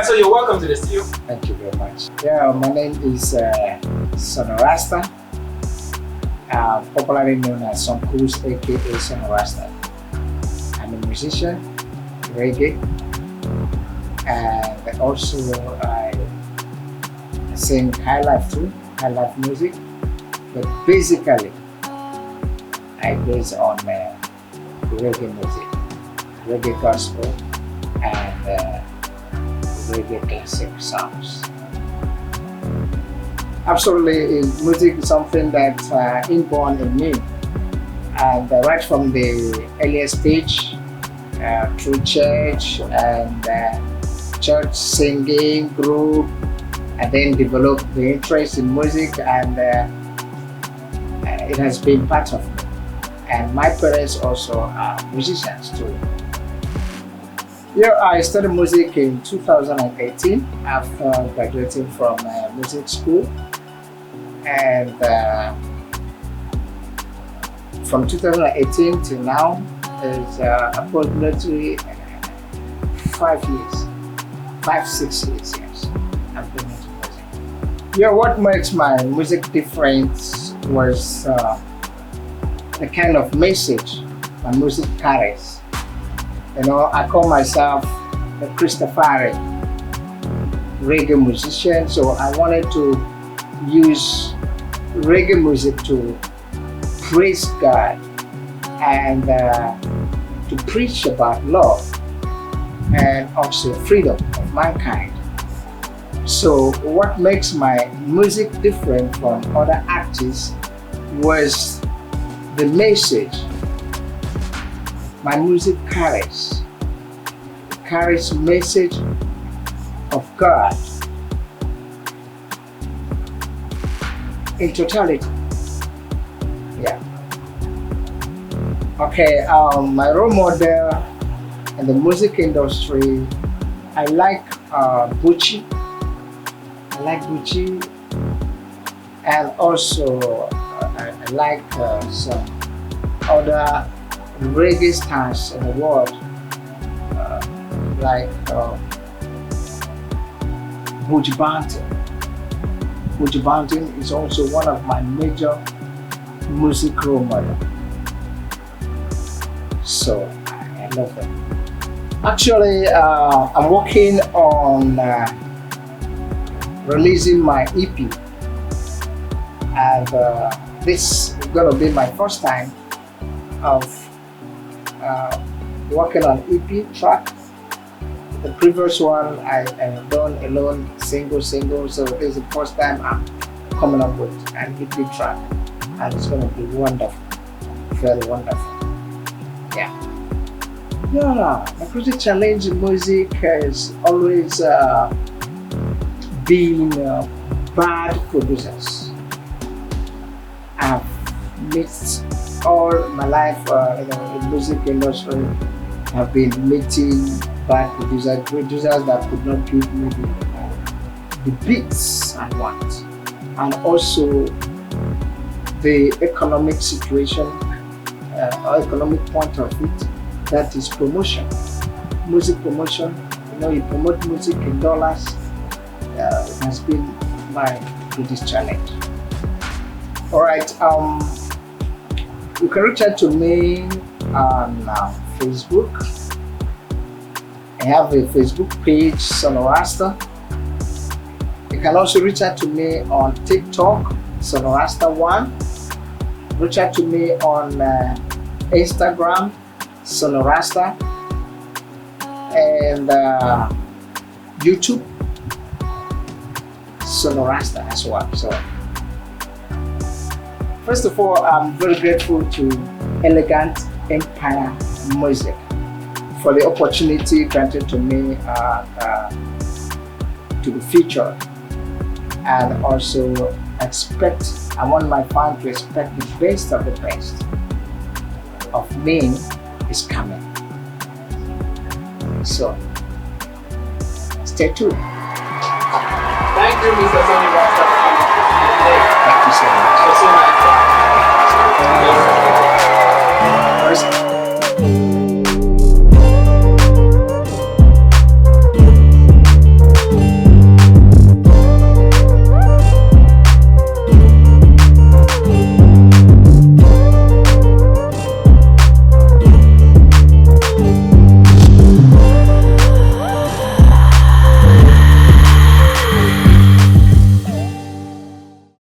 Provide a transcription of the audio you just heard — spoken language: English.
so you're welcome to the studio. Thank you very much. Yeah, my name is Rasta, popularly known as Son Cruz, aka Son Rasta. I'm a musician, reggae, and also I sing high life too, high life music. But basically, I base on reggae music, reggae gospel, and reggae classic songs. Absolutely, music is something that's inborn in me, and right from the earliest stage, through church and church singing group, and then developed the interest in music, and it has been part of me. And my parents also are musicians too. Yeah, I studied music in 2018 after graduating from music school, and from 2018 to now is approximately 6 years. Yes, I've been into music. Yeah, what makes my music different was the kind of message my music carries. You know, I call myself a Christopher reggae musician, so I wanted to use reggae music to praise God and to preach about love and also freedom of mankind. So what makes my music different from other artists was the message my music carries message of God in totality. Yeah. Okay, my role model in the music industry, I like Gucci. And also I like some other reggae stars in the world, like Buju Banton. Buju Banton is also one of my major music role models. So I love it. Actually, I'm working on releasing my EP, and this is gonna be my first time of working on EP track. The previous one I done alone, single, so this is the first time I'm coming up with an EP track, and it's gonna be wonderful, very wonderful. Yeah, my project challenge in music has always been bad producers. I've met all my life in the music industry. I've been meeting bad producers that could not give me the beats I want, and also the economic situation or economic point of it, that is promotion, music promotion. You know, you promote music in dollars. It has been my biggest challenge. All right, you can reach out to me on Facebook. I have a Facebook page, Son Rasta. You can also reach out to me on TikTok, Son Rasta1. Reach out to me on Instagram, Son Rasta, and YouTube, Son Rasta as well. So, first of all, I'm very grateful to Elegant Empire Music for the opportunity granted to me to be featured, and also I want my fans to expect the best of the best of me is coming. So stay tuned. Thank you, Mr. Sonny Rasta. Thank you so much. It's so nice. First,